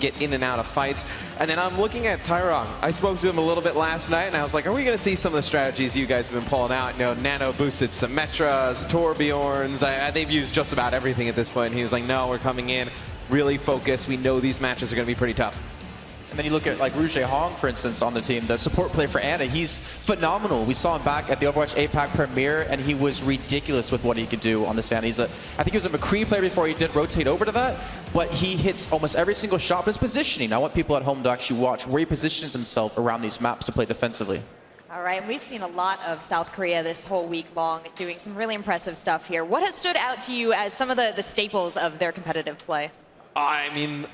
get in and out of fights. And then I'm looking at Tyrone. I spoke to him a little bit last night, and I was like, are we going to see some of the strategies you guys have been pulling out? You know, nano-boosted Symmetras, Torbjorns. They've used just about everything at this point. And he was like, no, we're coming in really focused. We know these matches are going to be pretty tough. And then you look at like Rouge Hong, for instance, on the team, the support player for Ana. He's phenomenal. We saw him back at the Overwatch APAC premiere, and he was ridiculous with what he could do on this Ana. I think he was a McCree player before he did rotate over to that, but he hits almost every single shot. But his positioning, I want people at home to actually watch where he positions himself around these maps to play defensively. All right, we've seen a lot of South Korea this whole week long doing some really impressive stuff here. What has stood out to you as some of the staples of their competitive play? I mean,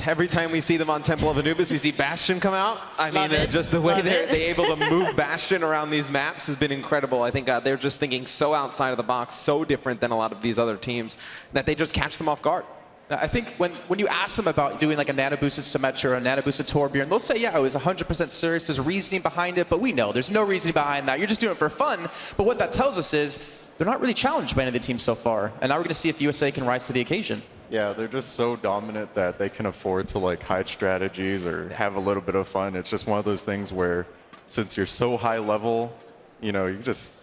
every time we see them on Temple of Anubis, we see Bastion come out. I mean, just the way they're able to move Bastion around these maps has been incredible. I think they're just thinking so outside of the box, so different than a lot of these other teams, that they just catch them off guard. I think when you ask them about doing like a nano-boosted Symmetra or a nano-boosted Torbjorn, they'll say, yeah, it was 100% serious. There's reasoning behind it, but we know there's no reasoning behind that. You're just doing it for fun. But what that tells us is they're not really challenged by any of the teams so far. And now we're going to see if USA can rise to the occasion. Yeah, they're just so dominant that they can afford to like hide strategies or have a little bit of fun. It's just one of those things where since you're so high level, you know, you just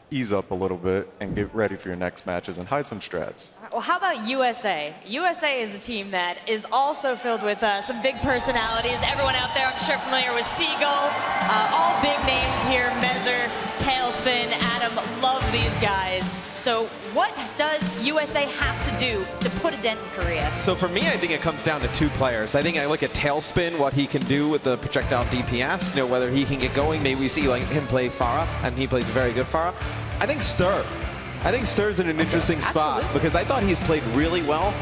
ease up a little bit and get ready for your next matches and hide some strats. Well, how about USA? USA is a team that is also filled with some big personalities. Everyone out there, I'm sure, familiar with Seagull. All big names here, Mezer, Tailspin, Adam, love these guys. So what does USA have to do to put a dent in Korea? So for me, I think it comes down to two players. I think I look at Tailspin, what he can do with the projectile DPS, you know, whether he can get going. Maybe we see like him play Pharah, and he plays a very good Pharah. I think Stir. I think Stir's in an interesting spot because I thought he's played really well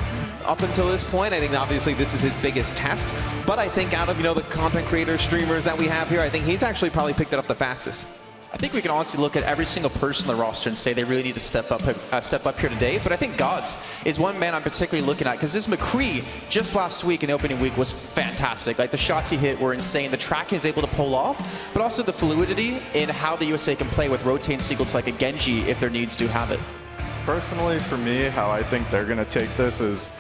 up until this point. I think obviously this is his biggest test, but I think out of, you know, the content creators, streamers that we have here, I think he's actually probably picked it up the fastest. I think we can honestly look at every single person on the roster and say they really need to step up here today. But I think Gods is one man I'm particularly looking at because this McCree just last week in the opening week was fantastic. Like the shots he hit were insane. The tracking is able to pull off, but also the fluidity in how the USA can play with rotating Seagull to like a Genji if their needs do have it. Personally, for me, how I think they're going to take this is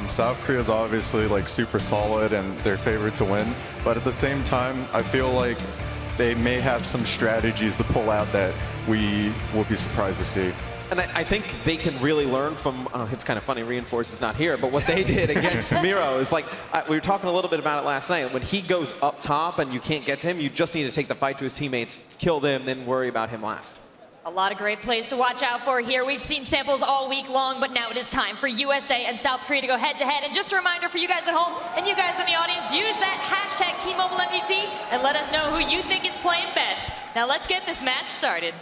South Korea is obviously like super solid and they're favored to win. But at the same time, I feel like they may have some strategies to pull out that we will be surprised to see. And I think they can really learn from, it's kind of funny, Reinforce is not here, but what they did against Miro is like, we were talking a little bit about it last night. When he goes up top and you can't get to him, you just need to take the fight to his teammates, kill them, then worry about him last. A lot of great plays to watch out for here. We've seen samples all week long, but now it is time for USA and South Korea to go head-to-head. And just a reminder for you guys at home and you guys in the audience, use that hashtag #TMobileMVP and let us know who you think is playing best. Now let's get this match started.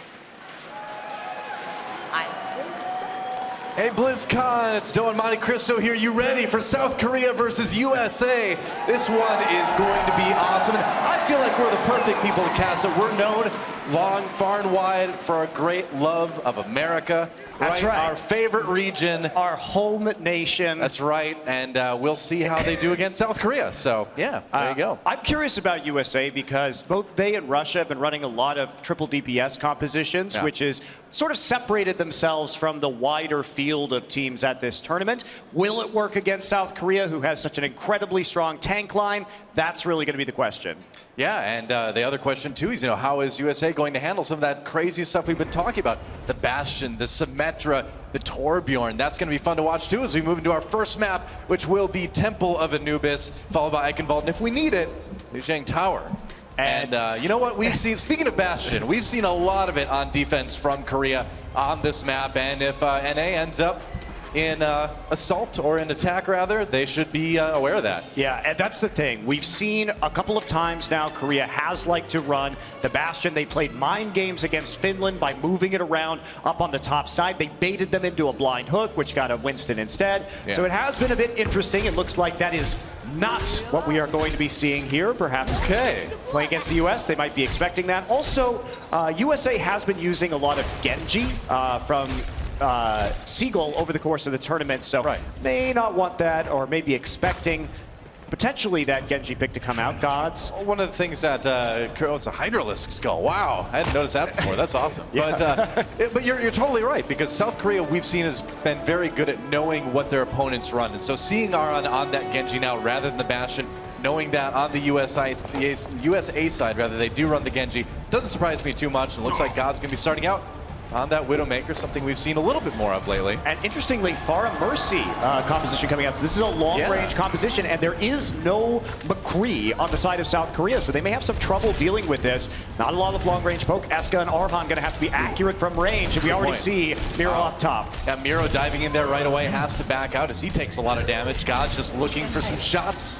Hey BlizzCon, it's Doe and Monte Cristo here. You ready for South Korea versus USA? This one is going to be awesome. And I feel like we're the perfect people to cast it. We're known long, far and wide for our great love of America. That's right. Our favorite region. Our home nation. That's right. And we'll see how they do against South Korea. So, yeah, there you go. I'm curious about USA because both they and Russia have been running a lot of triple DPS compositions, which is sort of separated themselves from the wider field of teams at this tournament. Will it work against South Korea, who has such an incredibly strong tank line? That's really going to be the question. Yeah, and the other question too is, you know, how is USA going to handle some of that crazy stuff we've been talking about? The Bastion, the Symmetra, the Torbjorn. That's going to be fun to watch too as we move into our first map, which will be Temple of Anubis, followed by Eichenwald, and if we need it, Lijiang Tower. And you know what we've seen, speaking of Bastion, we've seen a lot of it on defense from Korea on this map, and if NA ends up in assault or in attack rather, they should be aware of that. Yeah, and that's the thing. We've seen a couple of times now Korea has liked to run the Bastion. They played mind games against Finland by moving it around up on the top side. They baited them into a blind hook, which got a Winston instead. Yeah. So it has been a bit interesting. It looks like that is not what we are going to be seeing here. Perhaps playing against the US, they might be expecting that. Also, USA has been using a lot of Genji from Seagull over the course of the tournament, so may not want that or maybe expecting potentially that Genji pick to come out. Gods. One of the things that it's a Hydralisk skull. Wow, I hadn't noticed that before. That's awesome. Yeah. But you're totally right, because South Korea, we've seen, has been very good at knowing what their opponents run. And so seeing Aron on that Genji now rather than the Bastion, knowing that on the USA side, rather, they do run the Genji, doesn't surprise me too much. It looks like God's going to be starting out on that Widowmaker, something we've seen a little bit more of lately. And interestingly, Pharah Mercy composition coming out. So this is a long-range composition, and there is no McCree on the side of South Korea, so they may have some trouble dealing with this. Not a lot of long-range poke. Eska and Arhan going to have to be accurate from range, and we already see Miro up top. Yeah, Miro diving in there right away, has to back out as he takes a lot of damage. God's just looking for some shots,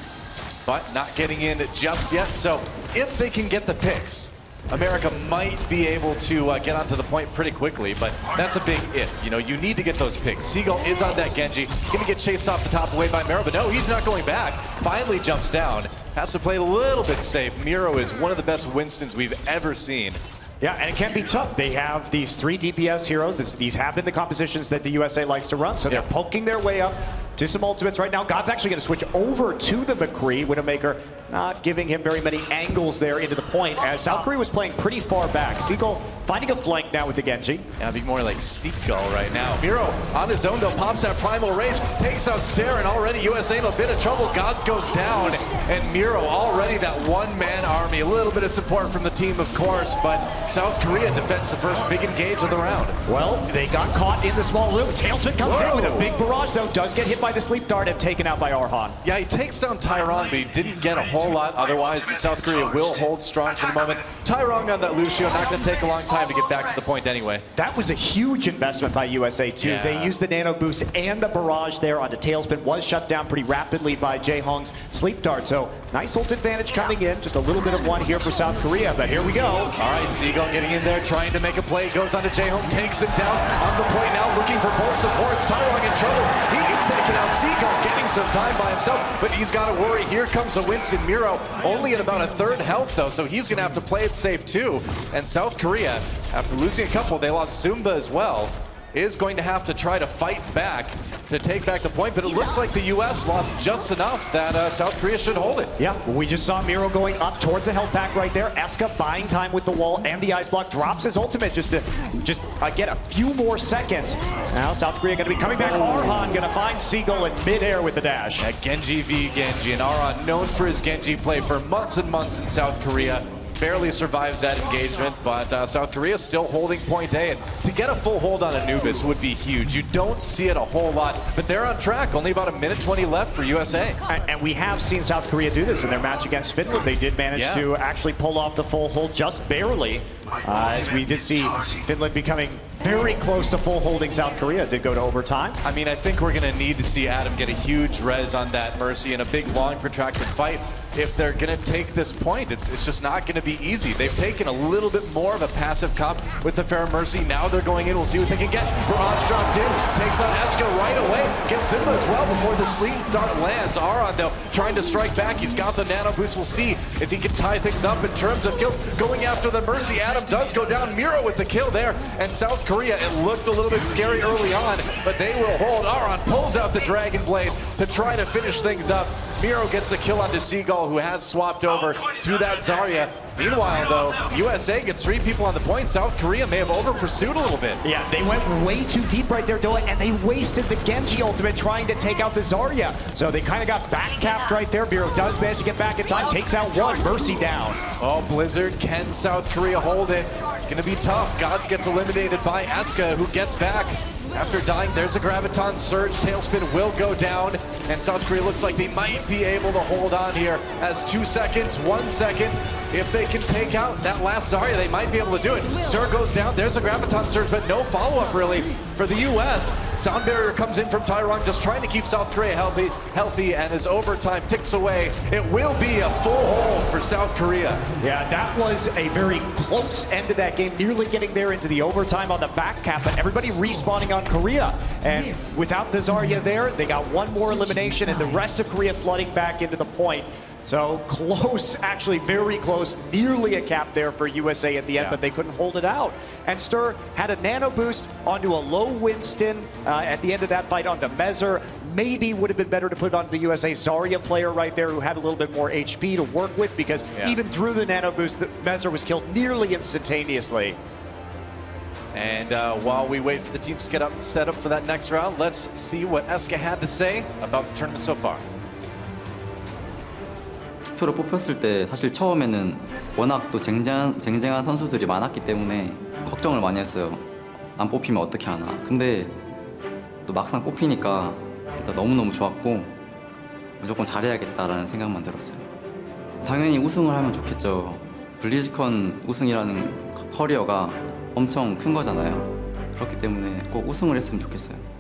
but not getting in just yet. So if they can get the picks, America might be able to get onto the point pretty quickly, but that's a big if. You know, you need to get those picks. Seagull is on that Genji. Gonna get chased off the top away by Miro, but no, he's not going back. Finally jumps down. Has to play a little bit safe. Miro is one of the best Winstons we've ever seen. Yeah, and it can be tough. They have these 3 DPS heroes. These have been the compositions that the USA likes to run, so they're poking their way up to some ultimates right now. God's actually going to switch over to the McCree. Widowmaker not giving him very many angles there into the point, as South Korea was playing pretty far back. Seagull finding a flank now with the Genji. Yeah, it'd be more like Steep Gull right now. Miro on his own though, pops that primal rage, takes out Stair, and already USA in a bit of trouble. Gods goes down, and Miro already that one-man army. A little bit of support from the team, of course, but South Korea defends the first big engage of the round. Well, they got caught in the small room. Tailspin comes in with a big barrage, though. Does get hit by the sleep dart and taken out by Arhan. Yeah, he takes down Tyrong, but he didn't get a whole lot otherwise. And South Korea will hold strong for the moment. Tyrong on that Lucio, not going to take a long time to get back to the point anyway. That was a huge investment by USA, too. Yeah. They used the nano boost and the barrage there onto Tailspin. Was shut down pretty rapidly by Jae-Hong's sleep dart. So nice ult advantage coming in. Just a little bit of one here for South Korea, but here we go. All right, Seagull getting in there, trying to make a play. Goes on to Jae-Hong, takes him down on the point now, looking for both supports. Tyrong in trouble. He gets taken out. Seagull getting some time by himself, but he's got to worry. Here comes a Winston. Miro only at about a third health, though, so he's going to have to play it safe, too. And South Korea, after losing a couple, they lost Zumba as well, is going to have to try to fight back to take back the point, but it looks like the U.S. lost just enough that South Korea should hold it. Yeah, we just saw Miro going up towards the health pack right there. Eska buying time with the wall and the ice block, drops his ultimate just to get a few more seconds. Now South Korea going to be coming back. Arhan going to find Seagull in midair with the dash. Yeah, Genji v Genji, and Arhan known for his Genji play for months and months in South Korea. Barely survives that engagement, but South Korea still holding point A, and to get a full hold on Anubis would be huge. You don't see it a whole lot, but they're on track. Only about a minute 20 left for USA. And we have seen South Korea do this in their match against Finland. They did manage to actually pull off the full hold just barely, as we did see Finland becoming very close to full holding South Korea. Did go to overtime. I mean, I think we're going to need to see Adam get a huge res on that Mercy in a big, long, protracted fight. If they're going to take this point, it's just not going to be easy. They've taken a little bit more of a passive comp with the Fair Mercy. Now they're going in. We'll see what they can get. Barrage dropped in, takes out Eska right away. Gets Simba as well before the sleep dart lands. Aron, though, trying to strike back. He's got the nano boost. We'll see if he can tie things up in terms of kills. Going after the Mercy. Adam does go down. Miro with the kill there. And South Korea, it looked a little bit scary early on, but they will hold. Aron pulls out the Dragon Blade to try to finish things up. Miro gets the kill onto Seagull, who has swapped over to that Zarya. Meanwhile, though, USA gets 3 people on the point. South Korea may have over-pursued a little bit. Yeah, they went way too deep right there, Doa, and they wasted the Genji ultimate trying to take out the Zarya. So they kind of got back-capped right there. Miro does manage to get back in time, takes out one, Mercy down. Oh, Blizzard, can South Korea hold it? Gonna be tough. Gods gets eliminated by Eska, who gets back. After dying, there's a Graviton Surge. Tailspin will go down, and South Korea looks like they might be able to hold on here as 2 seconds, 1 second. If they can take out that last Zarya, they might be able to do it. Sir goes down, there's a Graviton Surge, but no follow-up really for the U.S. Sound Barrier comes in from Tyrong, just trying to keep South Korea healthy, and as overtime ticks away, it will be a full hold for South Korea. Yeah, that was a very close end to that game, nearly getting there into the overtime on the back cap, but everybody respawning on Korea. And without the Zarya there, they got one more elimination, and the rest of Korea flooding back into the point. So close, actually very close, nearly a cap there for USA at the end, but they couldn't hold it out. And Stur had a nano boost onto a low Winston at the end of that fight onto Mezer. Maybe would have been better to put it onto the USA Zarya player right there who had a little bit more HP to work with, because even through the nano boost, Mezer was killed nearly instantaneously. And while we wait for the teams to get up, set up for that next round, let's see what Eska had to say about the tournament so far. 투표로 뽑혔을 때 사실 처음에는 워낙 또 쟁쟁한 선수들이 많았기 때문에 걱정을 많이 했어요. 안 뽑히면 어떻게 하나. 근데 또 막상 뽑히니까 일단 너무너무 좋았고 무조건 잘해야겠다라는 생각만 들었어요. 당연히 우승을 하면 좋겠죠. 블리즈컨 우승이라는 커리어가 엄청 큰 거잖아요. 그렇기 때문에 꼭 우승을 했으면 좋겠어요.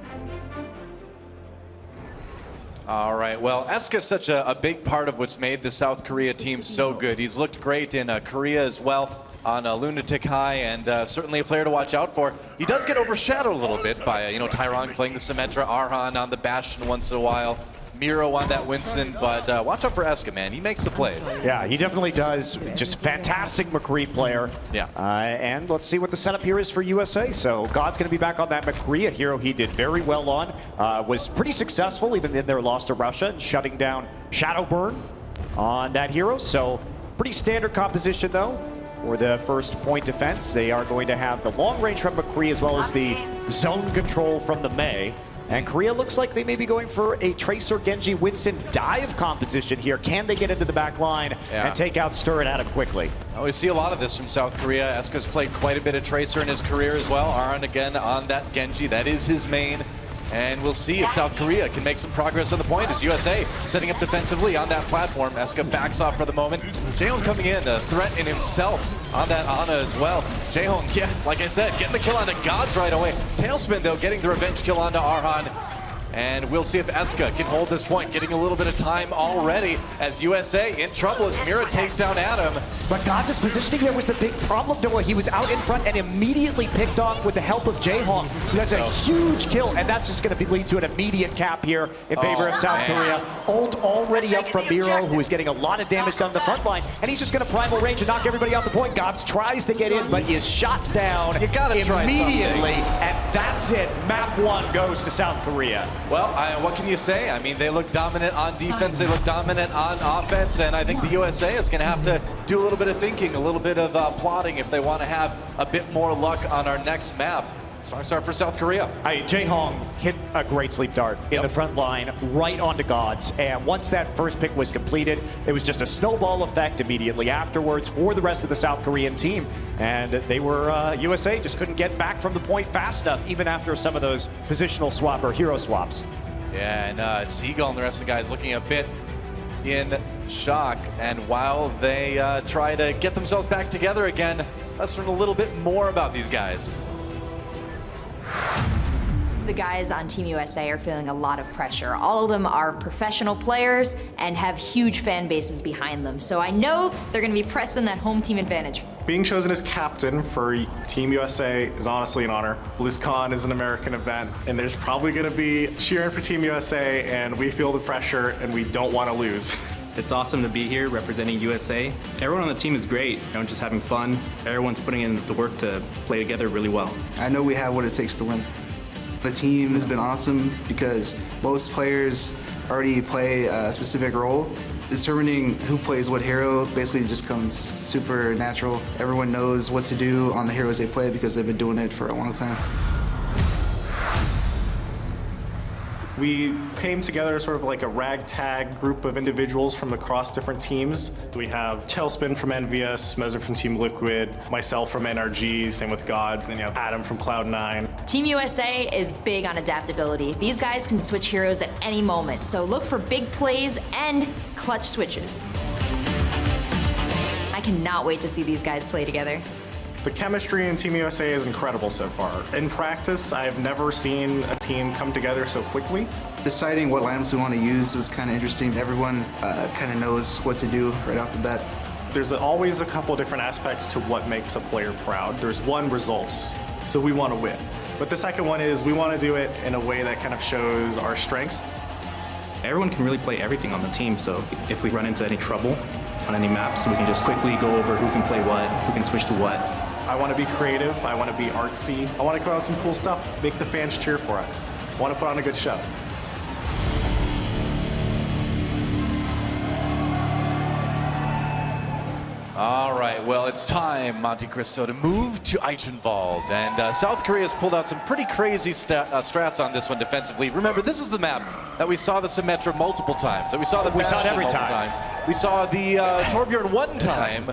All right, well, Eska is such a big part of what's made the South Korea team so good. He's looked great in Korea as well on Lunatic High, and certainly a player to watch out for. He does get overshadowed a little bit by, Tyrone playing the Symmetra, Arhan on the Bastion once in a while, Miro on that Winston, but watch out for Eska, man. He makes the plays. Yeah, he definitely does. Just fantastic McCree player. Yeah. And let's see what the setup here is for USA. So God's going to be back on that McCree, a hero he did very well on. Was pretty successful even in their loss to Russia, shutting down Shadowburn on that hero. So pretty standard composition though for the first point defense. They are going to have the long range from McCree as well as the zone control from the Mei. And Korea looks like they may be going for a Tracer Genji Winston dive composition here. Can they get into the back line and take out Stur and Adam quickly? Oh, we see a lot of this from South Korea. Eska's played quite a bit of Tracer in his career as well. Arhan again on that Genji. That is his main. And we'll see if South Korea can make some progress on the point as USA setting up defensively on that platform. Eska backs off for the moment. Jaehong coming in, a threat in himself on that Ana as well. Jaehong, yeah, like I said, getting the kill onto Gods right away. Tailspin, though, getting the revenge kill onto Arhan. And we'll see if Eska can hold this point, getting a little bit of time already as USA in trouble as Mira takes down Adam. But Gods' positioning there was the big problem, though. He was out in front and immediately picked off with the help of Jaehong. So that's a huge kill, and that's just going to lead to an immediate cap here in favor of South Korea. Ult already up from Miro, who is getting a lot of damage down the front line, and he's just going to primal range and knock everybody off the point. Gods tries to get in, but is shot down immediately, and that's it. Map 1 goes to South Korea. Well, what can you say? I mean, they look dominant on defense, they look dominant on offense, and I think the USA is going to have to do a little bit of thinking, a little bit of plotting if they want to have a bit more luck on our next map. Strong start for South Korea. Jaehong hit a great sleep dart in the front line, right onto Gods. And once that first pick was completed, it was just a snowball effect immediately afterwards for the rest of the South Korean team. And they were, USA just couldn't get back from the point fast enough, even after some of those positional swap or hero swaps. Yeah, and Seagull and the rest of the guys looking a bit in shock. And while they try to get themselves back together again, let's learn a little bit more about these guys. The guys on Team USA are feeling a lot of pressure. All of them are professional players and have huge fan bases behind them. So I know they're going to be pressing that home team advantage. Being chosen as captain for Team USA is honestly an honor. BlizzCon is an American event, and there's probably going to be cheering for Team USA, and we feel the pressure, and we don't want to lose. It's awesome to be here representing USA. Everyone on the team is great. Everyone's just having fun. Everyone's putting in the work to play together really well. I know we have what it takes to win. The team has been awesome because most players already play a specific role. Determining who plays what hero basically just comes super natural. Everyone knows what to do on the heroes they play because they've been doing it for a long time. We came together as sort of like a ragtag group of individuals from across different teams. We have Tailspin from Envious, Mezer from Team Liquid, myself from NRG, same with Gods, and then you have Adam from Cloud9. Team USA is big on adaptability. These guys can switch heroes at any moment, so look for big plays and clutch switches. I cannot wait to see these guys play together. The chemistry in Team USA is incredible so far. In practice, I've never seen a team come together so quickly. Deciding what lineups we want to use was kind of interesting. Everyone kind of knows what to do right off the bat. There's always a couple different aspects to what makes a player proud. There's one, results, so we want to win. But the second one is we want to do it in a way that kind of shows our strengths. Everyone can really play everything on the team, so if we run into any trouble on any maps, we can just quickly go over who can play what, who can switch to what. I want to be creative. I want to be artsy. I want to come out with some cool stuff, make the fans cheer for us. I want to put on a good show. All right, well, it's time, Monte Cristo, to move to Eichenwald. And South Korea has pulled out some pretty crazy strats on this one defensively. Remember, this is the map that we saw the Symmetra multiple times, that we saw the Bastion every multiple time. times. We saw the Torbjorn one time,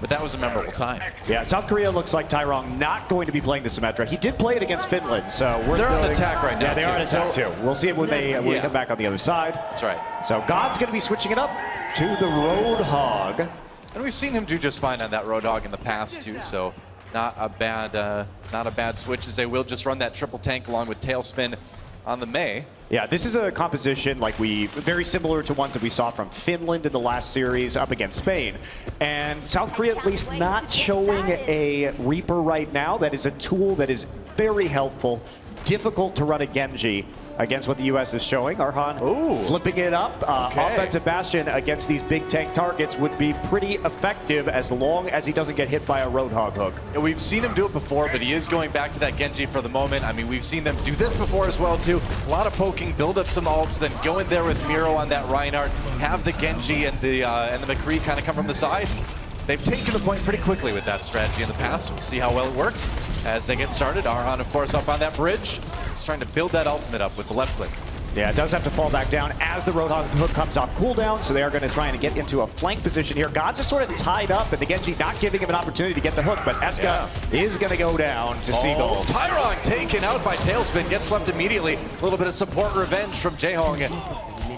but that was a memorable time. Yeah, South Korea looks like Tyrone not going to be playing the Symmetra. He did play it against Finland, so they're on attack right now. Yeah, they are on attack too. We'll see it when they come back on the other side. That's right. So God's going to be switching it up to the Roadhog. And we've seen him do just fine on that Roadhog in the past too, so not a bad switch, as they will just run that triple tank along with Tailspin on the Mei. Yeah, this is a composition very similar to ones that we saw from Finland in the last series up against Spain. And South Korea at least not showing a Reaper right now. That is a tool that is very helpful, difficult to run a Genji against what the U.S. is showing. Arhan flipping it up. Offensive Bastion against these big tank targets would be pretty effective as long as he doesn't get hit by a Roadhog hook. Yeah, we've seen him do it before, but he is going back to that Genji for the moment. I mean, we've seen them do this before as well too. A lot of poking, build up some ults, then go in there with Miro on that Reinhardt, have the Genji and the McCree kind of come from the side. They've taken the point pretty quickly with that strategy in the past. We'll see how well it works as they get started. Arhan, of course, up on that bridge. He's trying to build that ultimate up with the left click. Yeah, it does have to fall back down as the Roadhog hook comes off cooldown, so they are going to try and get into a flank position here. God's is sort of tied up, and the Genji not giving him an opportunity to get the hook, but Eska is going to go down to Seagull. Tyrong taken out by Tailspin, gets left immediately. A little bit of support revenge from Jaehong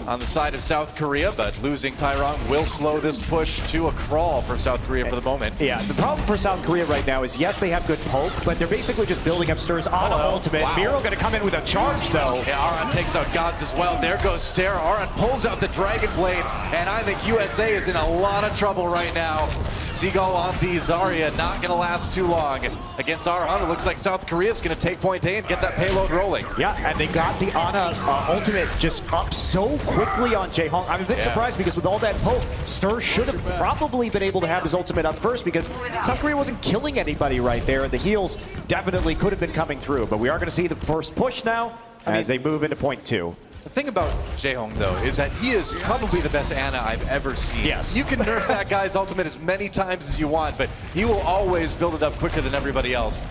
on the side of South Korea, but losing Tyrong will slow this push to a crawl for South Korea for the moment. Yeah, the problem for South Korea right now is, yes, they have good poke, but they're basically just building up stirs on an ultimate. Wow. Miro going to come in with a charge, though. Yeah, Arhan takes out Gods as well. There goes Stair. Arhan pulls out the Dragon Blade, and I think USA is in a lot of trouble right now. Seagull on the Zarya, not going to last too long. Against Arhan, it looks like South Korea is going to take point A and get that payload rolling. Yeah, and they got the Ana ultimate just up so quickly on Jaehong. I'm a bit surprised because with all that poke, Stur should have probably been able to have his ultimate up first because South Korea wasn't killing anybody right there, and the heals definitely could have been coming through. But we are going to see the first push now as they move into point 2. The thing about Jaehong, though, is that he is probably the best Ana I've ever seen. Yes. You can nerf that guy's ultimate as many times as you want, but he will always build it up quicker than everybody else.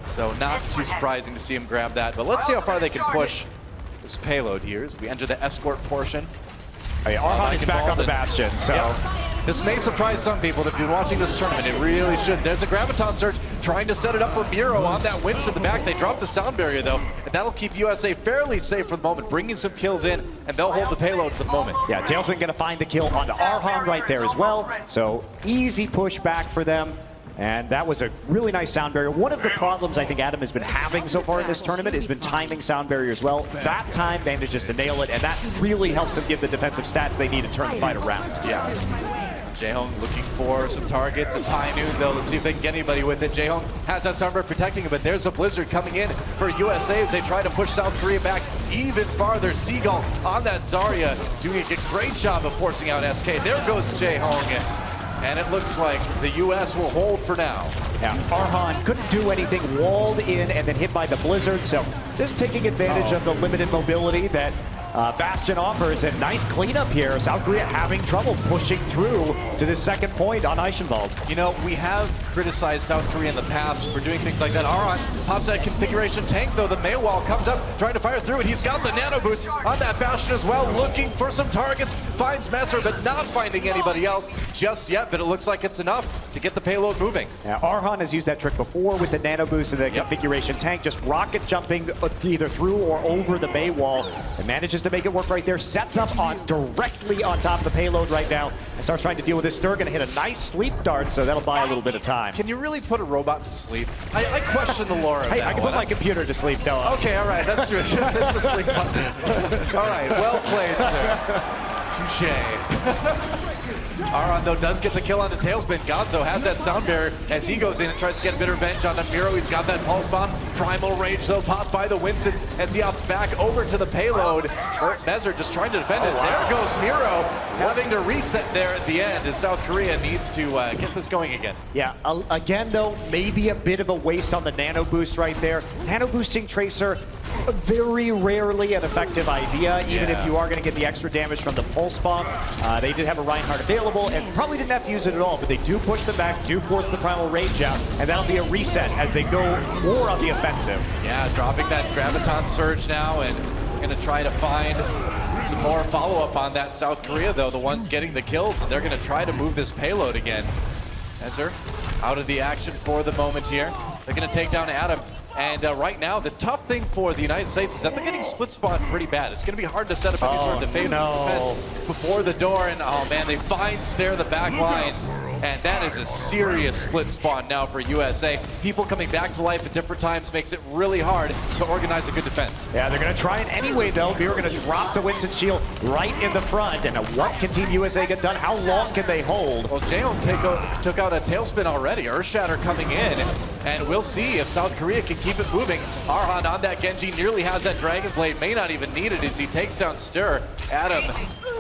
So not too surprising to see him grab that. But let's see how far they can push this payload here as we enter the escort portion. Arhan is back on the Bastion, so... This may surprise some people, but if you're watching this tournament, it really should. There's a Graviton Surge trying to set it up for Miro on that Winston in the back. They dropped the sound barrier, though, and that'll keep USA fairly safe for the moment, bringing some kills in, and they'll hold the payload for the moment. Yeah, Tailspin going to find the kill onto Arhan right there as well, so easy push back for them. And that was a really nice sound barrier. One of the problems I think Adam has been having so far in this tournament has been timing sound barriers well. That time manages to nail it, and that really helps them give the defensive stats they need to turn the fight around. Yeah. Jaehong looking for some targets. It's high noon, though. Let's see if they can get anybody with it. Jaehong has that sound barrier protecting him, but there's a blizzard coming in for USA as they try to push South Korea back even farther. Seagull on that Zarya doing a great job of forcing out SK. There goes Jaehong. And it looks like the U.S. will hold for now. Yeah, Arhan couldn't do anything, walled in and then hit by the blizzard. So just taking advantage of the limited mobility that Bastion offers. And nice cleanup here. South Korea having trouble pushing through to this second point on Eichenwald. You know, we have criticized South Korea in the past for doing things like that. Arhan pops that configuration tank, though. The Mei wall comes up, trying to fire through it. He's got the nano boost on that Bastion as well, looking for some targets. Finds Messer, but not finding anybody else just yet. But it looks like it's enough to get the payload moving. Yeah, Arhan has used that trick before with the nano boost and the configuration tank, just rocket jumping either through or over the Mei wall, and manages to make it work right there. Sets up on directly on top of the payload right now and starts trying to deal with this. Stur going to hit a nice sleep dart, so that'll buy a little bit of time. Can you really put a robot to sleep? I question the lore of Hey, that I can one. put my computer to sleep, Noah. Okay, all right, that's true. It's a sleep button. All right, well played, sir. Touche. Aron, though, does get the kill onto Tailspin. Gonzo has that sound barrier as he goes in and tries to get a bit of revenge on Miro. He's got that pulse bomb. Primal Rage, though, popped by the Winston as he hops back over to the payload. Mezer just trying to defend it. There goes Miro, having to reset there at the end, and South Korea needs to get this going again. Yeah, again, though, maybe a bit of a waste on the nano boost right there. Nano boosting Tracer, very rarely an effective idea, even if you are going to get the extra damage from the pulse bomb. They did have a Reinhardt available and probably didn't have to use it at all, but they do push them back, do force the Primal Rage out, and that'll be a reset as they go more on the offensive. Yeah, dropping that Graviton Surge now and going to try to find some more follow-up on that. South Korea, though, the ones getting the kills, and they're going to try to move this payload again. Mezer out of the action for the moment here. They're going to take down Adam. And right now, the tough thing for the United States is that they're getting split spawned pretty bad. It's going to be hard to set up any sort of defense before the door. And oh man, they stare the back lines. And that is a serious split spawn now for USA. People coming back to life at different times makes it really hard to organize a good defense. Yeah, they're going to try it anyway, though. We're going to drop the Winston shield right in the front. And what can Team USA get done? How long can they hold? Well, Jaehoon took out a Tailspin already. Earthshatter coming in. And we'll see if South Korea can keep it moving. Arhan on that Genji nearly has that Dragon Blade. May not even need it as he takes down Stir. Adam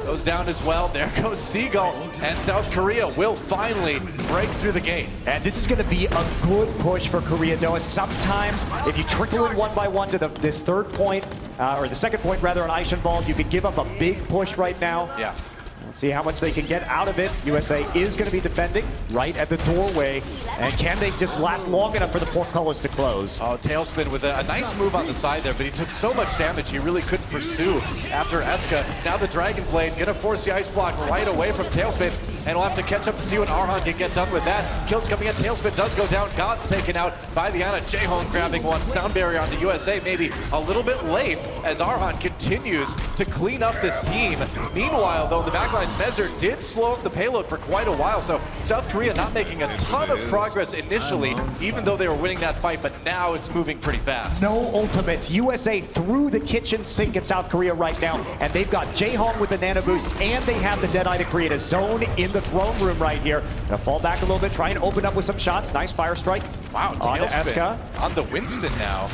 goes down as well. There goes Seagull. And South Korea will finally break through the gate. And this is going to be a good push for Korea, Noah. Sometimes, if you trickle in one by one to this third point, or the second point rather on Eichenwald, you could give up a big push right now. Yeah. We'll see how much they can get out of it. USA is going to be defending right at the doorway. And can they just last long enough for the portcullis to close? Oh, Tailspin with a nice move on the side there, but he took so much damage he really couldn't pursue after Eska. Now the Dragon Blade going to force the ice block right away from Tailspin. And we'll have to catch up to see what Arhan can get done with that. Kills coming in. Tailspin does go down. God's taken out by the Ana. Jaehoon grabbing one. Sound barrier on the USA. Maybe a little bit late as Arhan continues to clean up this team. Meanwhile, though, in the backlines, Mezer did slow up the payload for quite a while. So South Korea not making a ton of progress initially, even though they were winning that fight. But now it's moving pretty fast. No ultimates. USA through the kitchen sink in South Korea right now. And they've got Jaehoon with the nano boost. And they have the Deadeye to create a zone in the throne room right here. Gonna fall back a little bit, try and open up with some shots. Nice fire strike. Wow, on Eska. On the Winston now.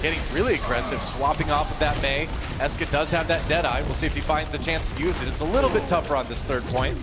Getting really aggressive, swapping off of that Mei. Eska does have that Deadeye. We'll see if he finds a chance to use it. It's a little bit tougher on this third point.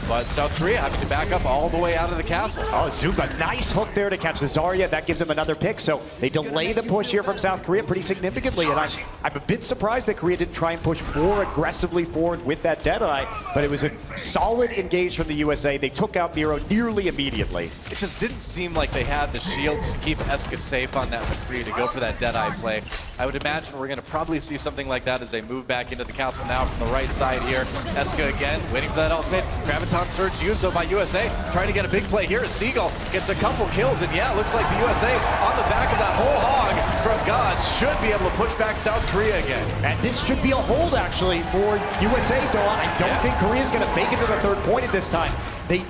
But South Korea having to back up all the way out of the castle. Oh, Zuba, nice hook there to catch the Zarya. That gives him another pick. So they delay the push here from South Korea pretty significantly. And I'm a bit surprised that Korea didn't try and push more aggressively forward with that Deadeye. But it was a solid engage from the USA. They took out Miro nearly immediately. It just didn't seem like they had the shields to keep Eska safe on that McCree to go for that Deadeye play. I would imagine we're going to probably see something like that as they move back into the castle now from the right side here. Eska again, waiting for that ultimate. Graviton Surge used though by USA. Trying to get a big play here as Seagull gets a couple kills. And yeah, it looks like the USA on the back of that whole hog from Gods should be able to push back South Korea again. And this should be a hold actually for USA, Doa. I don't think Korea's going to make it to the third point at this time. They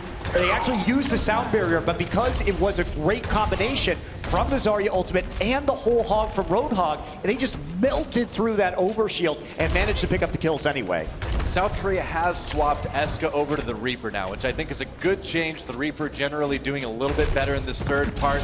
actually used the sound barrier, but because it was a great combination from the Zarya ultimate and the whole hog from Roadhog, they just melted through that overshield and managed to pick up the kills anyway. South Korea has swapped Eska over to the Reaper now, which I think is a good change. The Reaper generally doing a little bit better in this third part.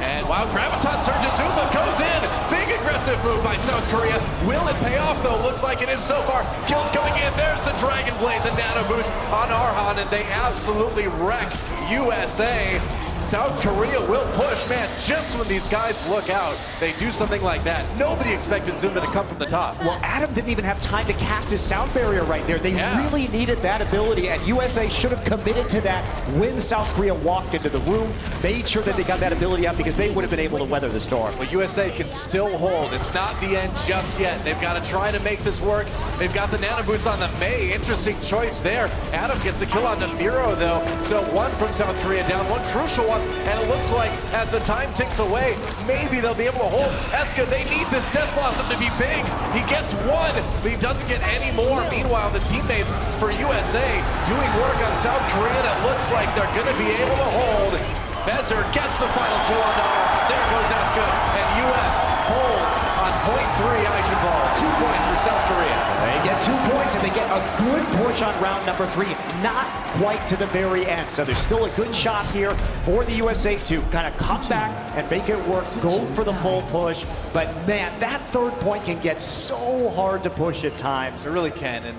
And wow, Graviton Surge Azuma goes in. Big aggressive move by South Korea. Will it pay off though? Looks like it is so far. Kills coming in. There's the Dragon Blade, the nano boost on Arhan, and they absolutely wreck USA. South Korea will push, man, just when these guys look out, they do something like that. Nobody expected Zuma to come from the top. Well, Adam didn't even have time to cast his sound barrier right there. They really needed that ability, and USA should have committed to that when South Korea walked into the room, made sure that they got that ability out because they would have been able to weather the storm. Well, USA can still hold. It's not the end just yet. They've got to try to make this work. They've got the nano boost on the Mei. Interesting choice there. Adam gets a kill on the Miro, though. So one from South Korea down, one crucial one. And it looks like as the time ticks away, maybe they'll be able to hold Eska. They need this Death Blossom to be big. He gets one, but he doesn't get any more. Meanwhile, the teammates for USA doing work on South Korea, and it looks like they're going to be able to hold. Mezer gets the final kill on Nara. There goes Eska, and US holds on 0.3 Aichi ball. 2 points for South Korea. They get 2 points and they get a good push on round number 3. Not quite to the very end. So there's still a good shot here for the USA to kind of come back and make it work, go for the full push. But man, that third point can get so hard to push at times. It really can. And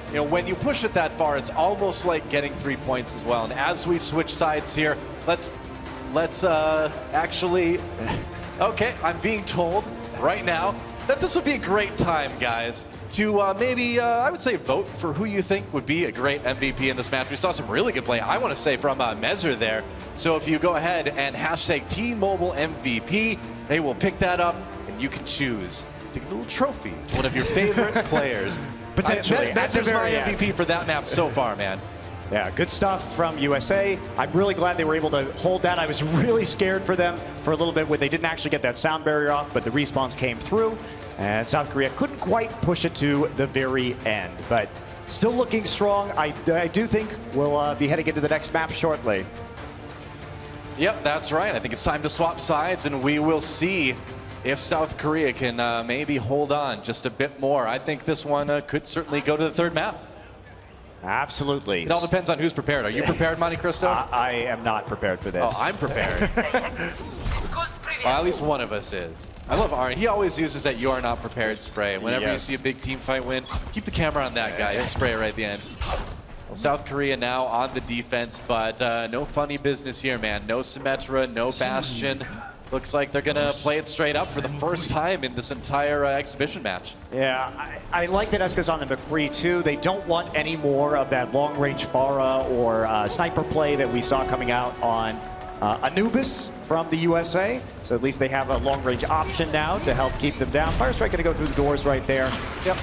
you know, when you push it that far, it's almost like getting 3 points as well. And as we switch sides here, let's actually, okay, I'm being told right now that this would be a great time, guys, to maybe, I would say, vote for who you think would be a great MVP in this match. We saw some really good play, I want to say, from Mezer there. So if you go ahead and hashtag T-Mobile MVP, they will pick that up, and you can choose to give a little trophy to one of your favorite players. Potentially. Mezer's my MVP for that map so far, man. Yeah, good stuff from USA. I'm really glad they were able to hold that. I was really scared for them for a little bit when they didn't actually get that sound barrier off, but the respawns came through, and South Korea couldn't quite push it to the very end. But still looking strong. I do think we'll be heading into the next map shortly. Yep, that's right. I think it's time to swap sides, and we will see if South Korea can maybe hold on just a bit more. I think this one could certainly go to the third map. Absolutely. It all depends on who's prepared. Are you prepared, Monte Cristo? I am not prepared for this. Oh, I'm prepared. Well, at least one of us is. I love Arn. He always uses that "you are not prepared" spray. Whenever you see a big team fight win, keep the camera on that guy. He'll spray it right at the end. Well, South Korea now on the defense, but no funny business here, man. No Symmetra, no Bastion. Looks like they're going to play it straight up for the first time in this entire exhibition match. Yeah, I like that Eska's on the McCree too. They don't want any more of that long-range Pharah or sniper play that we saw coming out on Anubis from the USA. So at least they have a long-range option now to help keep them down. Firestrike going to go through the doors right there. Yep.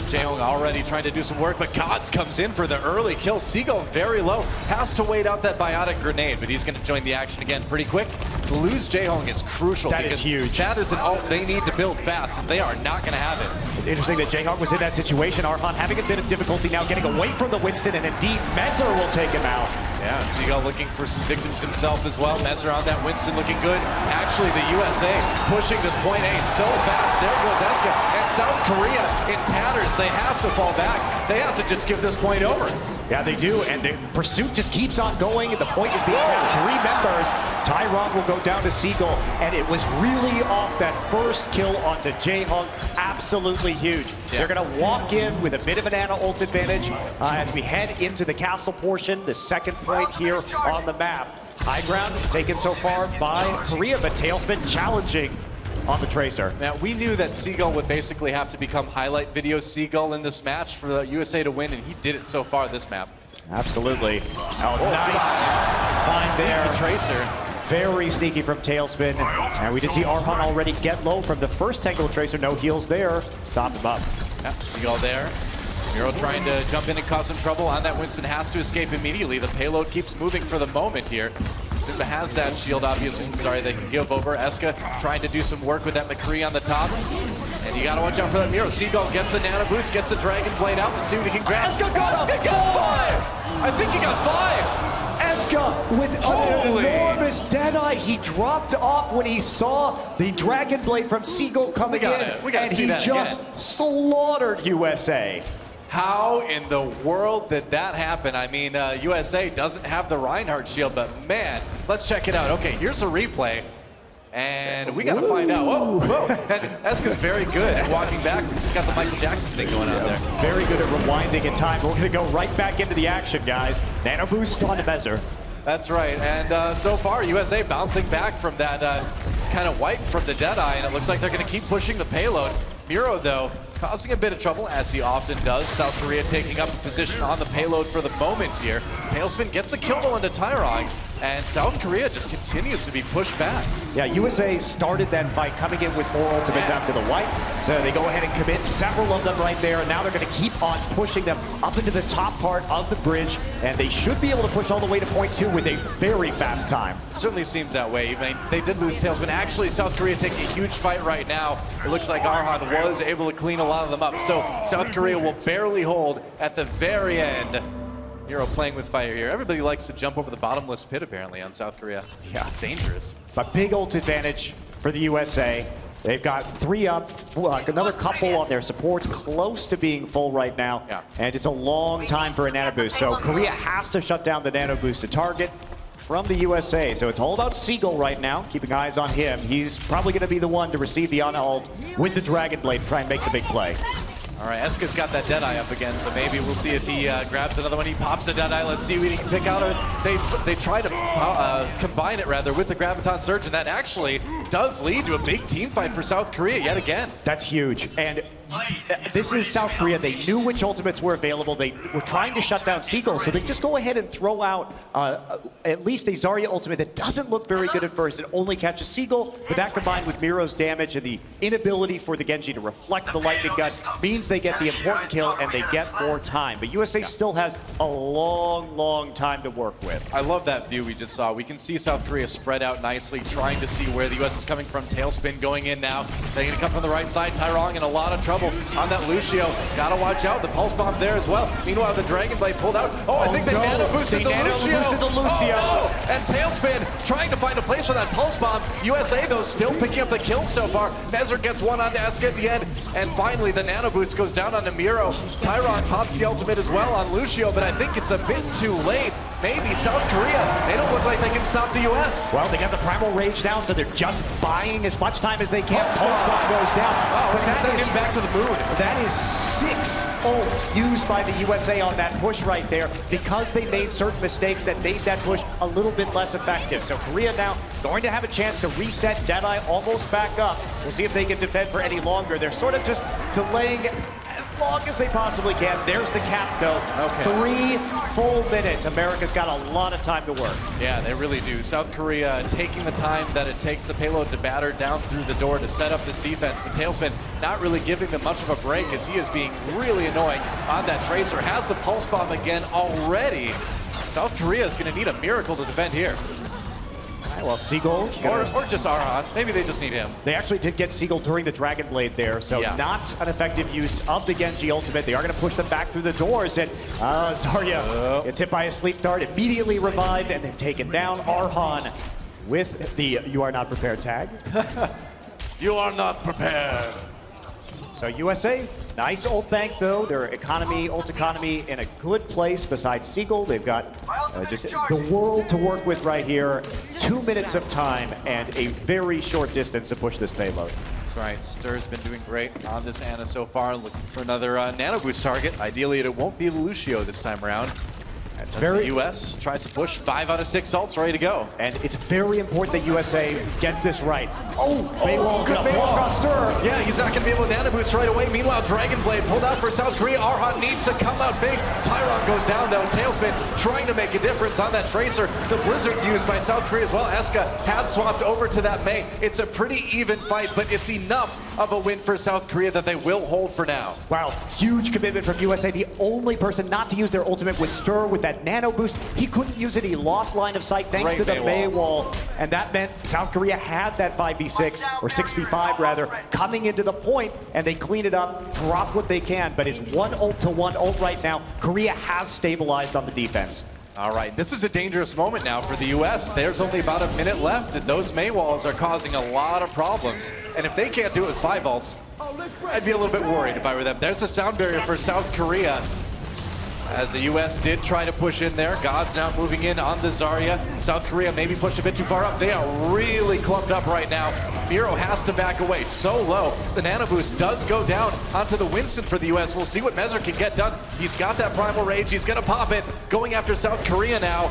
Jaehoong already trying to do some work, but Gods comes in for the early kill. Seagull very low. Has to wait out that biotic grenade, but he's going to join the action again pretty quick. To lose Jaehoong is crucial. That is huge. That is an ult they need to build fast, and they are not going to have it. Interesting that Jaehoong was in that situation. Arhan having a bit of difficulty now getting away from the Winston, and indeed Mezer will take him out. Yeah, Seagull looking for some victims himself as well. Mezer on that Winston looking good. Actually, the USA pushing this point A so fast. There goes Eska. And South Korea in tatters. They have to fall back. They have to just give this point over. Yeah, they do, and the pursuit just keeps on going. The point is being held. 3 members. Tyron will go down to Seagull, and it was really off that first kill onto Jaehoong. Absolutely huge. Yeah. They're going to walk in with a bit of an Ana ult advantage as we head into the castle portion, the second point here on the map. High ground taken so far by Korea, but Tailspin challenging on the Tracer. Now, we knew that Seagull would basically have to become highlight video Seagull in this match for the USA to win, and he did it so far this map. Absolutely. Oh, nice find there. The Tracer. Very sneaky from Tailspin. And we did see Arhan already get low from the first Tangle Tracer. No heals there. Top him up. Yep, Seagull there. Miro trying to jump in and cause some trouble on that. Winston has to escape immediately. The payload keeps moving for the moment here. Simba has that shield, obviously. Sorry, they can give over. Eska trying to do some work with that McCree on the top. And you gotta watch out for that Miro. Seagull gets a nano boost, gets a Dragon Blade out, and see what he can grab. Eska got 5! I think he got 5! Eska with an enormous Deadeye. He dropped off when he saw the Dragon Blade from Seagull coming in, and he just slaughtered USA. How in the world did that happen? I mean, USA doesn't have the Reinhardt shield, but man, let's check it out. Okay, here's a replay, and we got to find out. Whoa, whoa. And Eska's very good at walking back. He's got the Michael Jackson thing going on there. Very good at rewinding in time. We're going to go right back into the action, guys. Nano boost on the Mezer. That's right, and so far, USA bouncing back from that kind of wipe from the Deadeye, and it looks like they're going to keep pushing the payload. Miro, though, causing a bit of trouble, as he often does. South Korea taking up a position on the payload for the moment here. Tailspin gets a kill though into Tyrong, and South Korea just continues to be pushed back. Yeah, USA started that by coming in with more ultimates after the wipe, so they go ahead and commit several of them right there, and now they're going to keep on pushing them up into the top part of the bridge, and they should be able to push all the way to point 2 with a very fast time. It certainly seems that way. I mean, they did lose Tailspin. Actually, South Korea taking a huge fight right now. It looks like Arhan was able to clean a lot of them up, so South Korea will barely hold at the very end. Miro playing with fire here. Everybody likes to jump over the bottomless pit, apparently, on South Korea. Yeah, it's dangerous. But big ult advantage for the USA. They've got 3 up, another couple on their supports, close to being full right now. Yeah. And it's a long time for a nano boost. So Korea has to shut down the nano boost to target from the USA. So it's all about Seagull right now, keeping eyes on him. He's probably going to be the one to receive the on-hold with the Dragon Blade, try and make the big play. All right, Eska's got that Deadeye up again, so maybe we'll see if he grabs another one. He pops the Deadeye. Let's see what he can pick out. They try to combine it, rather, with the Graviton Surge, and that actually does lead to a big team fight for South Korea yet again. That's huge. And this is South Korea. They knew which ultimates were available. They were trying to shut down Seagull, so they just go ahead and throw out at least a Zarya ultimate that doesn't look very good at first. It only catches Seagull, but that combined with Miro's damage and the inability for the Genji to reflect the lightning gun means they get the important kill and they get more time. But USA still has a long time to work with. I love that view we just saw. We can see South Korea spread out nicely, trying to see where the US is coming from. Tailspin going in now. They're going to come from the right side. Tyrong in a lot of trouble on that Lucio. Gotta watch out. The pulse bomb there as well. Meanwhile, the Dragon Blade pulled out. Oh, I think they nano boosted the Lucio. Oh, and Tailspin trying to find a place for that pulse bomb. USA, though, still picking up the kills so far. Mezer gets one onto Eska at the end. And finally, the nano boost goes down on Miro. Tyrong pops the ultimate as well on Lucio, but I think it's a bit too late. Maybe South Korea, they don't look like they can stop the US. Well, they got the Primal Rage now, so they're just buying as much time as they can. Pulse bomb goes down. Oh, but that send him back to the moon. That is 6 ults used by the USA on that push right there because they made certain mistakes that made that push a little bit less effective. So Korea now going to have a chance to reset Deadeye almost back up. We'll see if they can defend for any longer. They're sort of just delaying as long as they possibly can. There's the cap, though. Okay. 3 full minutes. America's got a lot of time to work. Yeah, they really do. South Korea taking the time that it takes the payload to batter down through the door to set up this defense, but Tailspin not really giving them much of a break as he is being really annoying on that Tracer. Has the pulse bomb again already. South Korea is going to need a miracle to defend here. Well, Seagull. Or just Arhan. Maybe they just need him. They actually did get Seagull during the Dragon Blade there, so not an effective use of the Genji ultimate. They are going to push them back through the doors, and Zarya gets hit by a sleep dart, immediately revived, and then taken down. Arhan with the "You are not prepared" tag. You are not prepared. So USA, nice ult bank though. Their ult economy in a good place besides Seagull. They've got just the world to work with right here. 2 minutes of time and a very short distance to push this payload. That's right. Stur's been doing great on this Ana so far. Looking for another nano boost target. Ideally, it won't be Lucio this time around. That's the US tries to push 5 out of 6 ults ready to go. And it's very important that USA gets this right. Good Stur. Yeah, he's not going to be able to nano boost right away. Meanwhile, Dragon Blade pulled out for South Korea. Arhan needs to come out big. Tyrong goes down though. Tailspin trying to make a difference on that Tracer. The Blizzard used by South Korea as well. Eska had swapped over to that Mei. It's a pretty even fight, but it's enough of a win for South Korea that they will hold for now. Wow, huge commitment from USA. The only person not to use their ultimate was Stur with that nano boost. He couldn't use it. He lost line of sight thanks to the Mei wall. And that meant South Korea had that 5v6, or 6v5 rather, coming into the point, and they clean it up, drop what they can. But it's 1 ult to 1 ult right now. Korea has stabilized on the defense. All right, this is a dangerous moment now for the US. There's only about a minute left, and those Mei walls are causing a lot of problems. And if they can't do it with 5 ults, I'd be a little bit worried if I were them. There's a sound barrier for South Korea, as the US did try to push in there. God's now moving in on the Zarya. South Korea maybe pushed a bit too far up. They are really clumped up right now. Miro has to back away so low. The nano boost does go down onto the Winston for the US. We'll see what Mezer can get done. He's got that Primal Rage. He's going to pop it. Going after South Korea now.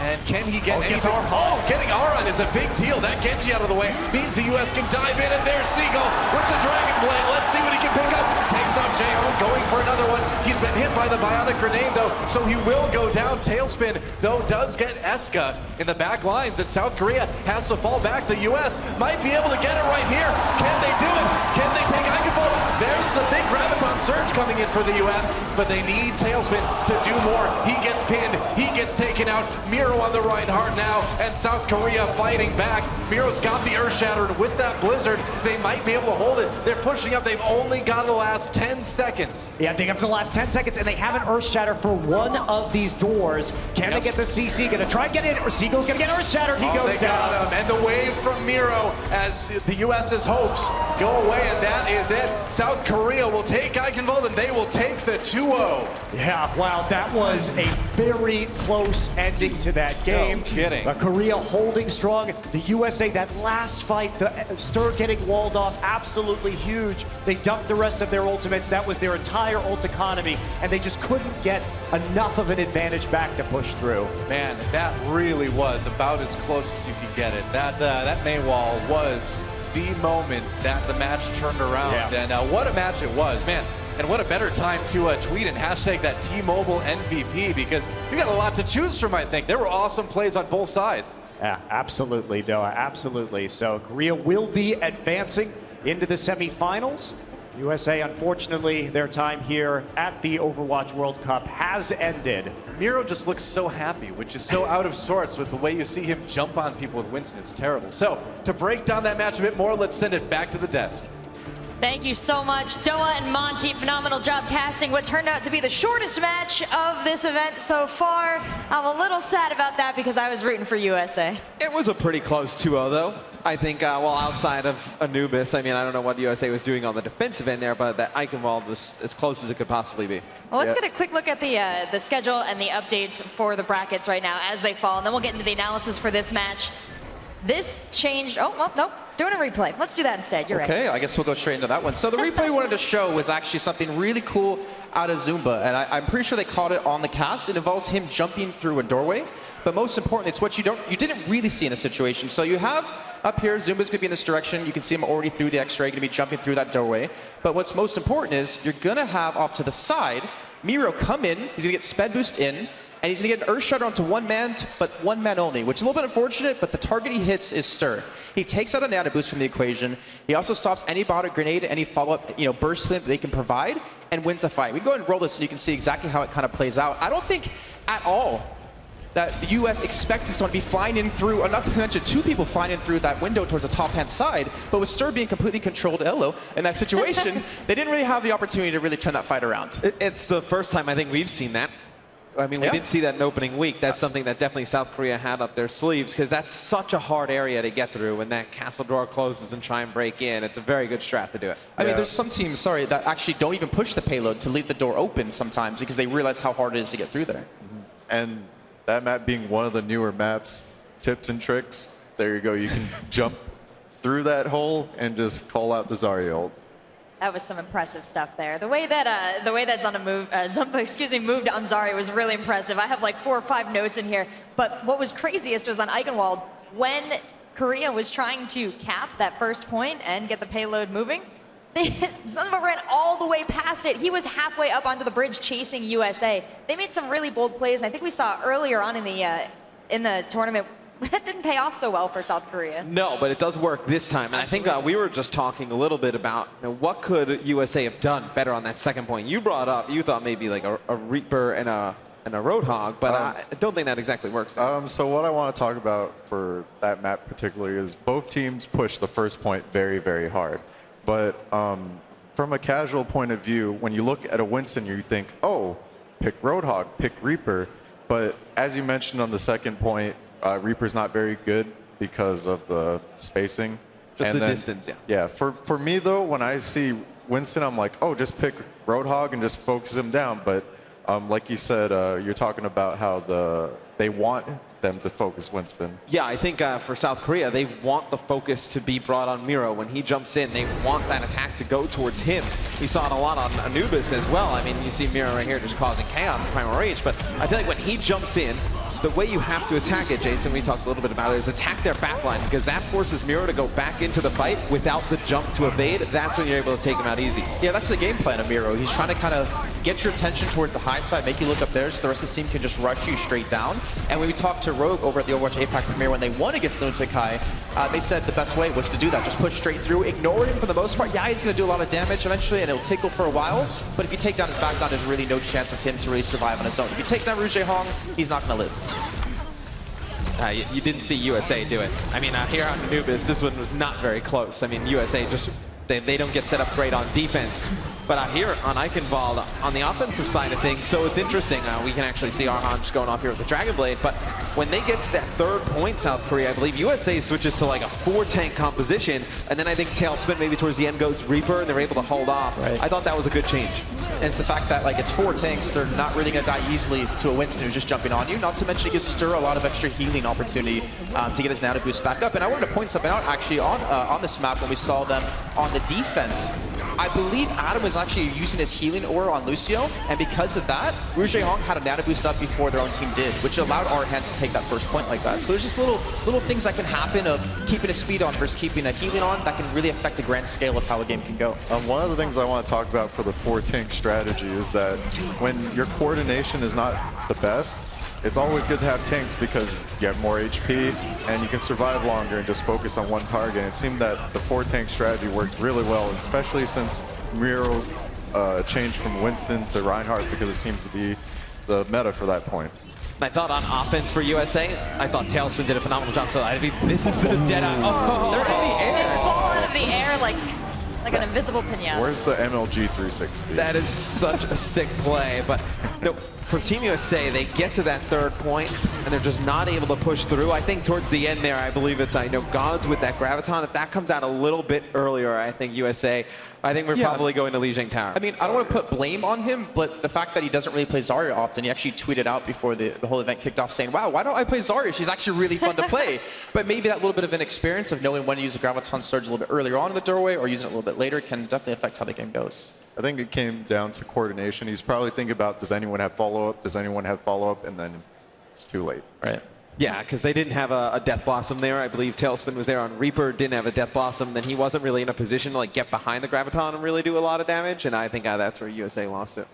And can he get anything? Getting Arhan is a big deal. That Genji out of the way means the US can dive in, and there's Seagull with the Dragon Blade. Let's see what he can pick up. Takes out Jaehoon, going for another one. He's been hit by the Bionic Grenade, though, so he will go down. Tailspin, though, does get Eska in the back lines, and South Korea has to fall back. The US might be able to get it right here. Can they do it? Can they take Eichenfeld? There's There's a big graviton surge coming in for the US, but they need Tailspin to do more. He gets pinned, he gets taken out. Miro on the right hard now, and South Korea fighting back. Miro's got the Earth Shatter, and with that Blizzard, they might be able to hold it. They're pushing up. They've only got the last 10 seconds. Yeah, they have the last 10 seconds, and they have an Earth Shatter for one of these doors. Can they get the CC? Gonna try and get in, or Seagull's gonna get Earth Shattered. He goes they down. Got him. And the wave from Miro as the US's hopes go away, and that is it. South Korea will take Eichenwald, and they will take the 2-0. Yeah, wow, that was a very close ending to that game. No kidding. Korea holding strong. The USA, that last fight, the Stir getting walled off, absolutely huge. They dumped the rest of their ultimates. That was their entire ult economy, and they just couldn't get enough of an advantage back to push through. Man, that really was about as close as you could get it. That May wall was the moment that the match turned around. Yeah. And what a match it was, man. And what a better time to tweet and hashtag that T-Mobile MVP, because you got a lot to choose from, I think. There were awesome plays on both sides. Yeah, absolutely, Doa, absolutely. So Korea will be advancing into the semifinals. USA, unfortunately, their time here at the Overwatch World Cup has ended. Miro just looks so happy, which is so out of sorts with the way you see him jump on people with Winston. It's terrible. So to break down that match a bit more, let's send it back to the desk. Thank you so much, Doa and Monty. Phenomenal job casting what turned out to be the shortest match of this event so far. I'm a little sad about that because I was rooting for USA. It was a pretty close 2-0, though. I think, well, outside of Anubis, I mean, I don't know what USA was doing on the defensive end there, but that Eichenwald was as close as it could possibly be. Well, let's get a quick look at the schedule and the updates for the brackets right now as they fall, and then we'll get into the analysis for this match. This changed. Oh, well, nope. Doing a replay. Let's do that instead. You're right. Okay, I guess we'll go straight into that one. So the replay we wanted to show was actually something really cool out of Zumba, and I'm pretty sure they caught it on the cast. It involves him jumping through a doorway, but most importantly, it's what you didn't really see in a situation. So you have up here, Zumba's gonna be in this direction. You can see him already through the X-ray, gonna be jumping through that doorway. But what's most important is you're gonna have off to the side, Miro come in, he's gonna get sped boost in, and he's gonna get an Earth Shatter onto one man, but one man only, which is a little bit unfortunate, but the target he hits is Stir. He takes out a nano boost from the equation. He also stops any bot or grenade, any follow-up, burst that they can provide, and wins the fight. We can go ahead and roll this and you can see exactly how it kind of plays out. I don't think at all that the US expected someone to be flying in through, not to mention two people flying in through that window towards the top-hand side, but with Stir being completely controlled Elo in that situation, they didn't really have the opportunity to really turn that fight around. It's the first time I think we've seen that. I mean, we didn't see that in opening week. That's something that definitely South Korea had up their sleeves, because that's such a hard area to get through when that castle door closes and try and break in. It's a very good strat to do it. I mean, there's some teams, that actually don't even push the payload to leave the door open sometimes because they realize how hard it is to get through there. And that map being one of the newer maps, tips and tricks, there you go. You can jump through that hole and just call out the Zarya ult. That was some impressive stuff there. The way that Zumba moved on Zarya was really impressive. I have like 4 or 5 notes in here. But what was craziest was on Eichenwald, when Korea was trying to cap that first point and get the payload moving, Zumba ran all the way past it. He was halfway up onto the bridge chasing USA. They made some really bold plays, and I think we saw earlier on in the tournament. That didn't pay off so well for South Korea. No, but it does work this time. And I think we were just talking a little bit about what could USA have done better on that second point. You brought up, you thought maybe like a Reaper and a Roadhog, but I don't think that exactly works. So what I want to talk about for that map particularly is both teams push the first point very, very hard. But from a casual point of view, when you look at a Winston, you think, oh, pick Roadhog, pick Reaper. But as you mentioned on the second point, Reaper's not very good because of the spacing. Just the distance, yeah. Yeah, for me though, when I see Winston, I'm like, oh, just pick Roadhog and just focus him down. But like you said, you're talking about how they want them to focus Winston. Yeah, I think for South Korea, they want the focus to be brought on Miro. When he jumps in, they want that attack to go towards him. We saw it a lot on Anubis as well. I mean, you see Miro right here just causing chaos in Primal Rage, but I feel like when he jumps in, the way you have to attack it, Jason, we talked a little bit about it, is attack their backline, because that forces Miro to go back into the fight without the jump to evade. That's when you're able to take him out easy. Yeah, that's the game plan of Miro. He's trying to kind of get your attention towards the high side, make you look up there so the rest of this team can just rush you straight down. And when we talked to Rogue over at the Overwatch APAC Premier when they won against Lunatic High, they said the best way was to do that. Just push straight through, ignore him for the most part. Yeah, he's going to do a lot of damage eventually, and it'll tickle for a while. But if you take down his background, there's really no chance of him to really survive on his own. If you take down Rouge Hong, he's not going to live. You didn't see USA do it. I mean, here on Anubis, this one was not very close. I mean, USA just, they don't get set up great on defense. But here on Eichenwald, on the offensive side of things, so it's interesting. We can actually see Arhan just going off here with the Dragon Blade. But when they get to that third point, South Korea, I believe USA switches to like a 4-tank composition. And then I think Tailspin maybe towards the end goes Reaper, and they're able to hold off. Right. I thought that was a good change. And it's the fact that like it's 4 tanks, they're not really going to die easily to a Winston who's just jumping on you. Not to mention it gives Stir a lot of extra healing opportunity to get his nano boost back up. And I wanted to point something out actually on this map when we saw them on the defense. I believe Adam was actually using his healing aura on Lucio, and because of that, Rouge Hong had a nano boost up before their own team did, which allowed Arhan to take that first point like that. So there's just little things that can happen of keeping a speed on versus keeping a healing on that can really affect the grand scale of how a game can go. One of the things I want to talk about for the 4-tank strategy is that when your coordination is not the best, it's always good to have tanks because you have more HP and you can survive longer and just focus on one target. And it seemed that the 4-tank strategy worked really well, especially since Miro changed from Winston to Reinhardt, because it seems to be the meta for that point. I thought on offense for USA, I thought Tailspin did a phenomenal job. So I mean, this is the Deadeye. Oh, they're in the air. They fall out of the air like an invisible pinata. Where's the MLG 360? That is such a sick play. But no, for Team USA, they get to that third point, and they're just not able to push through. I think towards the end there, I believe it's, Gods with that Graviton. If that comes out a little bit earlier, I think USA, I think we're probably going to Lijiang Tower. I mean, I don't want to put blame on him, but the fact that he doesn't really play Zarya often, he actually tweeted out before the whole event kicked off saying, wow, why don't I play Zarya? She's actually really fun to play. But maybe that little bit of inexperience of knowing when to use a Graviton Surge a little bit earlier on in the doorway or using it a little bit later can definitely affect how the game goes. I think it came down to coordination. He's probably thinking about, does anyone have follow-up? Does anyone have follow-up? And then it's too late. Right. Yeah, because they didn't have a Death Blossom there. I believe Tailspin was there on Reaper, didn't have a Death Blossom. Then he wasn't really in a position to like get behind the Graviton and really do a lot of damage. And I think that's where USA lost it.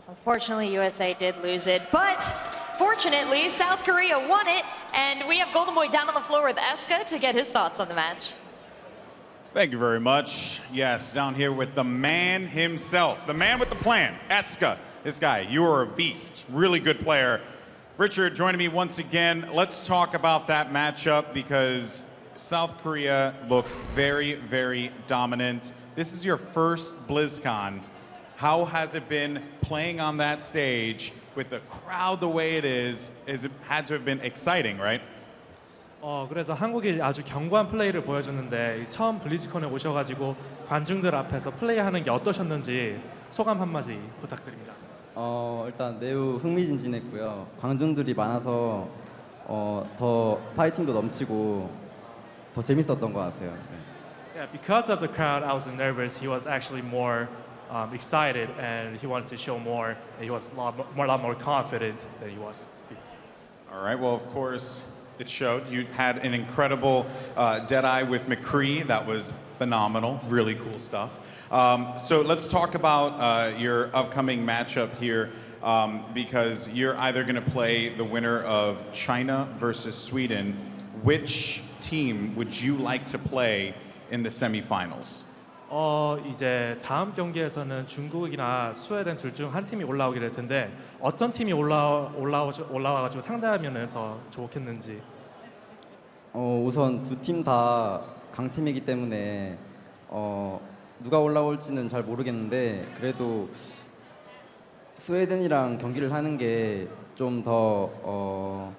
Unfortunately, USA did lose it, but fortunately, South Korea won it. And we have Golden Boy down on the floor with Eska to get his thoughts on the match. Thank you very much. Yes, down here with the man himself, the man with the plan, Eska. This guy, you are a beast, really good player. Richard joining me once again. Let's talk about that matchup because South Korea looked very, very dominant. This is your first BlizzCon. How has it been playing on that stage with the crowd the way it is? It had to have been exciting, right? 그래서 한국이 아주 견고한 플레이를 보여줬는데 처음 블리즈컨에 오셔가지고 관중들 앞에서 플레이하는 게 어떠셨는지 소감 한마디 부탁드립니다. 일단 매우 흥미진진했고요. 관중들이 많아서 더 파이팅도 넘치고 더 재밌었던 것 같아요. Yeah, because of the crowd, I was nervous. He was actually more excited and he wanted to show more. And he was a lot more confident than he was before. All right, well, of course, it showed. You had an incredible Deadeye with McCree. That was phenomenal. Really cool stuff. So let's talk about your upcoming matchup here because you're either going to play the winner of China versus Sweden. Which team would you like to play in the semifinals? 이제 다음 경기에서는 중국이나 스웨덴 둘 중 한 팀이 올라오게 될 텐데 어떤 팀이 올라와가지고 상대하면은 더 좋겠는지. 우선 두 팀 다 강팀이기 때문에 누가 올라올지는 잘 모르겠는데 그래도 스웨덴이랑 경기를 하는 게 좀 더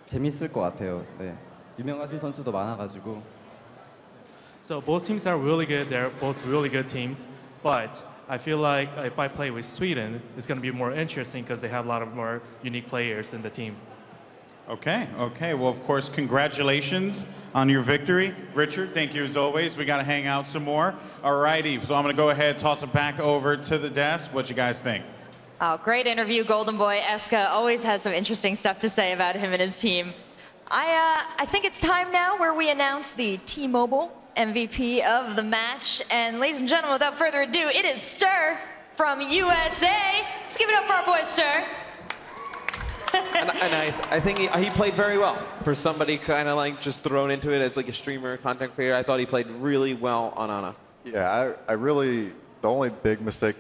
재밌을 것 같아요. 네. 유명하신 선수도 많아가지고. So both teams are really good. They're both really good teams. But I feel like if I play with Sweden, it's going to be more interesting because they have a lot of more unique players in the team. Okay. Well, of course, congratulations on your victory. Richard, thank you as always. We got to hang out some more. All righty. So I'm going to go ahead, toss it back over to the desk. What you guys think? Oh, great interview, Golden Boy. Eska always has some interesting stuff to say about him and his team. I think it's time now where we announce the T-Mobile MVP of the match. And ladies and gentlemen, without further ado, it is Stir from USA. Let's give it up for our boy Stir. and I think he played very well for somebody kind of like just thrown into it as like a streamer, content creator. I thought he played really well on Ana. Yeah, I really, the only big mistake